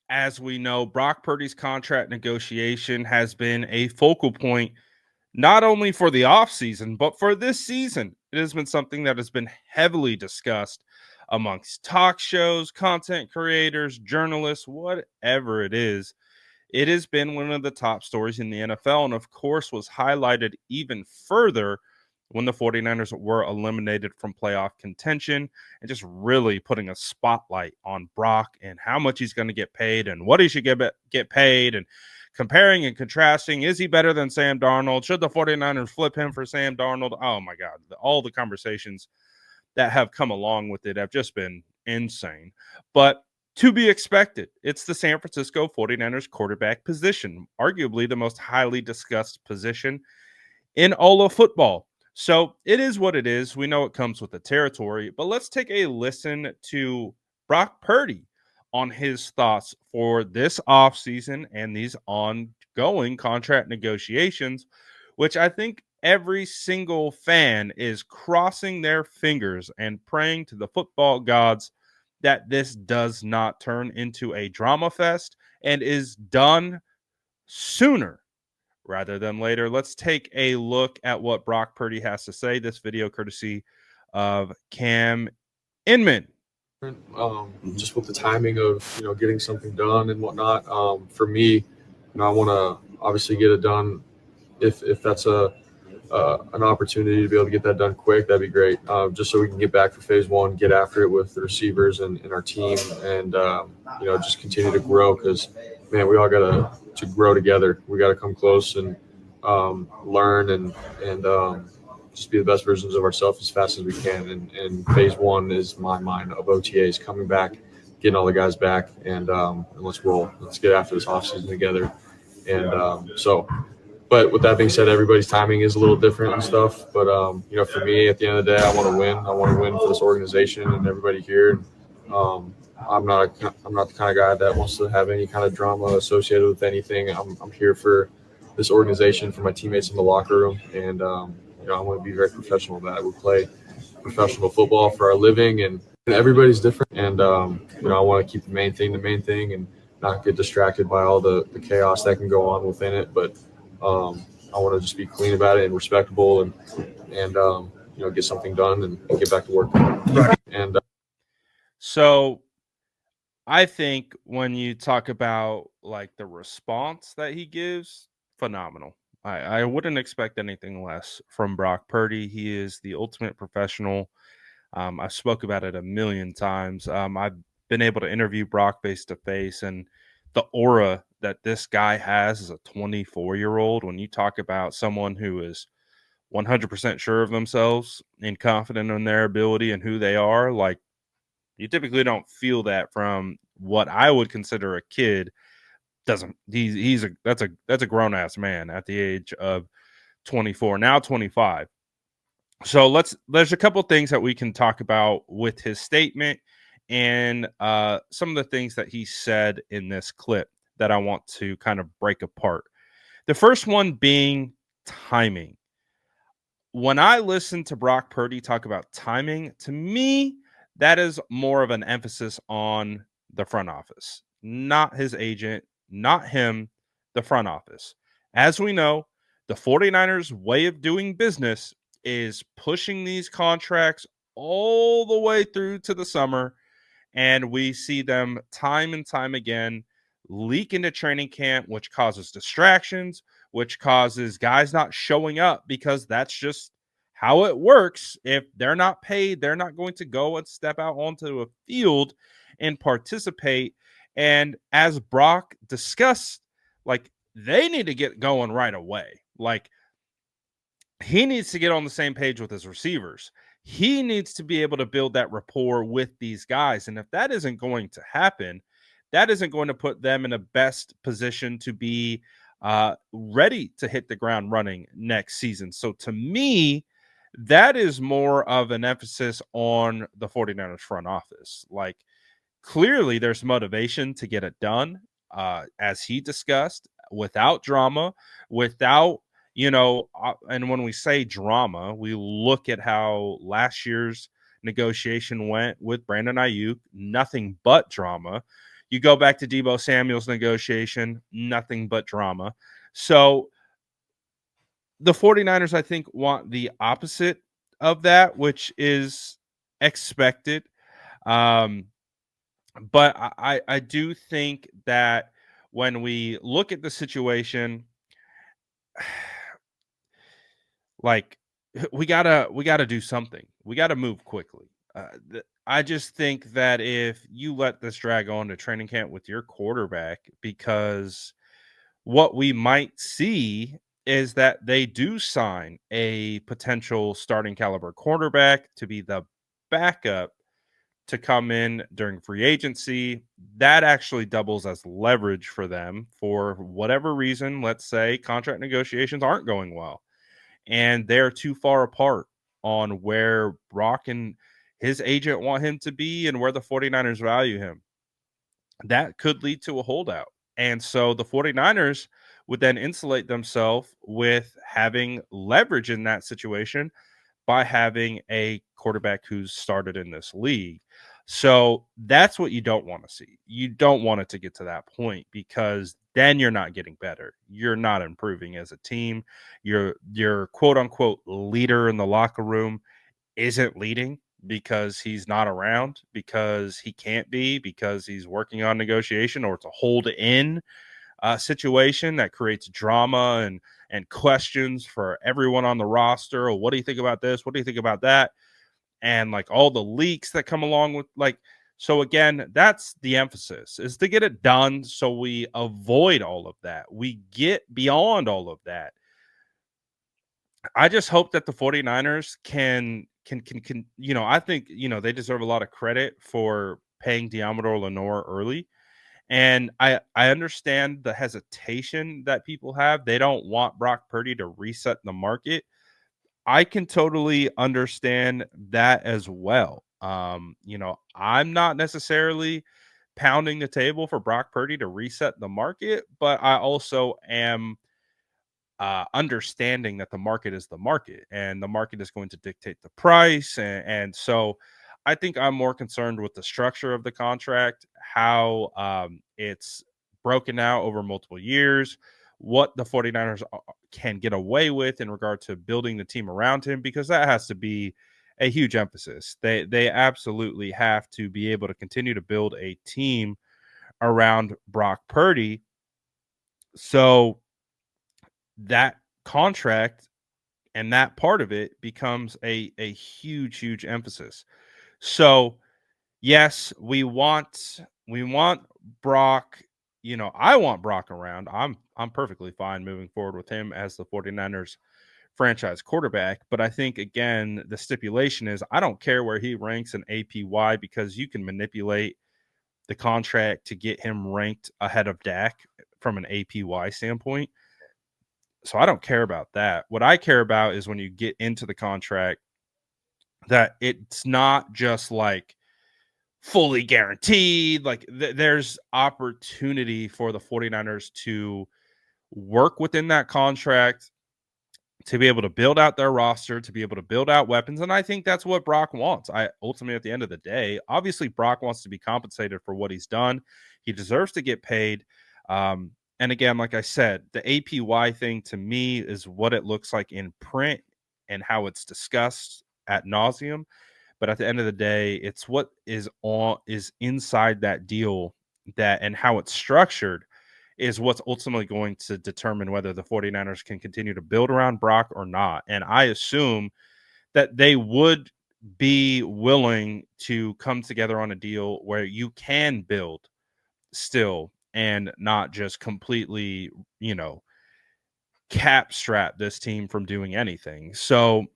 As we know, Brock Purdy's contract negotiation has been a focal point not only for the offseason, but for this season. It has been something that has been heavily discussed amongst talk shows, content creators, journalists, whatever it is. It has been one of the top stories in the NFL, and of course, was highlighted even further when the 49ers were eliminated from playoff contention, and just really putting a spotlight on Brock and how much he's going to get paid and what he should get paid, and comparing and contrasting. Is he better than Sam Darnold? Should the 49ers flip him for Sam Darnold? Oh my God. All the conversations that have come along with it have just been insane. But to be expected, it's the San Francisco 49ers quarterback position, arguably the most highly discussed position in all of football. So it is what it is. We know it comes with the territory, but let's take a listen to Brock Purdy on his thoughts for this offseason and these ongoing contract negotiations, which I think every single fan is crossing their fingers and praying to the football gods that this does not turn into a drama fest and is done sooner rather than later. Let's take a look at what Brock Purdy has to say. This video courtesy of Cam Inman. Just with the timing of getting something done and whatnot. For me, I want to obviously get it done. If that's an opportunity to be able to get that done quick, that'd be great. Just so we can get back for phase one, get after it with the receivers and our team, and just continue to grow. Because man, we all got to grow together. We got to come close and learn and just be the best versions of ourselves as fast as we can. And phase one is my mind of OTAs coming back, getting all the guys back, and let's roll. Let's get after this offseason together. But with that being said, everybody's timing is a little different and stuff. But for me, at the end of the day, I want to win. I want to win for this organization and everybody here. I'm not the kind of guy that wants to have any kind of drama associated with anything. I'm here for this organization, for my teammates in the locker room, and I want to be very professional about it. We play professional football for our living, and everybody's different. And I want to keep the main thing, and not get distracted by all the chaos that can go on within it. But I want to just be clean about it and respectable, and get something done and get back to work. And So I think when you talk about like the response that he gives, phenomenal. I wouldn't expect anything less from Brock Purdy. He is the ultimate professional. I spoke about it a million times. I've been able to interview Brock face to face, and the aura that this guy has as a 24-year-old, when you talk about someone who is 100% sure of themselves and confident in their ability and who they are, like you typically don't feel that from what I would consider a kid. Doesn't he's a that's a grown ass man at the age of 24, now 25. So there's a couple things that we can talk about with his statement and some of the things that he said in this clip that I want to kind of break apart. The first one being timing. When I listen to Brock Purdy talk about timing, to me, that is more of an emphasis on the front office, not his agent, not him, the front office. As we know, the 49ers' way of doing business is pushing these contracts all the way through to the summer, and we see them time and time again leak into training camp, which causes distractions, which causes guys not showing up because that's just how it works. If they're not paid, they're not going to go and step out onto a field and participate. And as Brock discussed, like they need to get going right away. Like he needs to get on the same page with his receivers. He needs to be able to build that rapport with these guys. And if that isn't going to happen, that isn't going to put them in a best position to be ready to hit the ground running next season. So to me, that is more of an emphasis on the 49ers front office. Like clearly there's motivation to get it done, as he discussed, without drama, without, and when we say drama, we look at how last year's negotiation went with Brandon Ayuk, nothing but drama. You go back to Debo Samuel's negotiation, nothing but drama. So the 49ers, I think, want the opposite of that, which is expected. Um, but I do think that when we look at the situation, like we gotta do something. We gotta move quickly. I just think that if you let this drag on to training camp with your quarterback, because what we might see is that they do sign a potential starting caliber quarterback to be the backup to come in during free agency. That actually doubles as leverage for them for whatever reason. Let's say contract negotiations aren't going well and they're too far apart on where Brock and his agent want him to be and where the 49ers value him. That could lead to a holdout. And so the 49ers would then insulate themselves with having leverage in that situation by having a quarterback who's started in this league. So that's what you don't want to see. You don't want it to get to that point because then you're not getting better. You're not improving as a team. Your quote unquote leader in the locker room isn't leading because he's not around, because he can't be, because he's working on negotiation, or it's a hold in situation that creates drama and questions for everyone on the roster. Or what do you think about this? What do you think about that? And like all the leaks that come along with like, so again, that's the emphasis, is to get it done so we avoid all of that. We get beyond all of that. I just hope that the 49ers can I think, they deserve a lot of credit for paying Diamador Lenore early. And I understand the hesitation that people have. They don't want Brock Purdy to reset the market. I can totally understand that as well. I'm not necessarily pounding the table for Brock Purdy to reset the market, but I also am understanding that the market is the market and the market is going to dictate the price. And so I think I'm more concerned with the structure of the contract, how it's broken out over multiple years, what the 49ers can get away with in regard to building the team around him, because that has to be a huge emphasis. They absolutely have to be able to continue to build a team around Brock Purdy. So that contract and that part of it becomes a huge emphasis. So yes, we want Brock. I want Brock around. I'm perfectly fine moving forward with him as the 49ers franchise quarterback, but I think again the stipulation is I don't care where he ranks in APY, because you can manipulate the contract to get him ranked ahead of Dak from an APY standpoint. So I don't care about that. What I care about is when you get into the contract that it's not just like fully guaranteed. Like there's opportunity for the 49ers to work within that contract, to be able to build out their roster, to be able to build out weapons. And I think that's what Brock wants. I ultimately, at the end of the day, obviously Brock wants to be compensated for what he's done. He deserves to get paid. And again, like I said, the APY thing to me is what it looks like in print and how it's discussed at nauseum. But at the end of the day, it's what is inside that deal, that and how it's structured is what's ultimately going to determine whether the 49ers can continue to build around Brock or not. And I assume that they would be willing to come together on a deal where you can build still and not just completely, cap strap this team from doing anything. So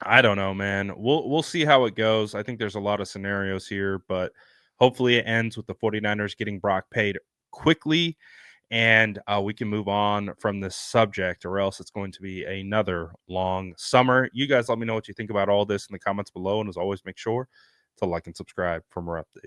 I don't know, man. We'll see how it goes. I think there's a lot of scenarios here, but hopefully it ends with the 49ers getting Brock paid quickly and we can move on from this subject, or else it's going to be another long summer. You guys let me know what you think about all this in the comments below. And as always, make sure to like and subscribe for more updates.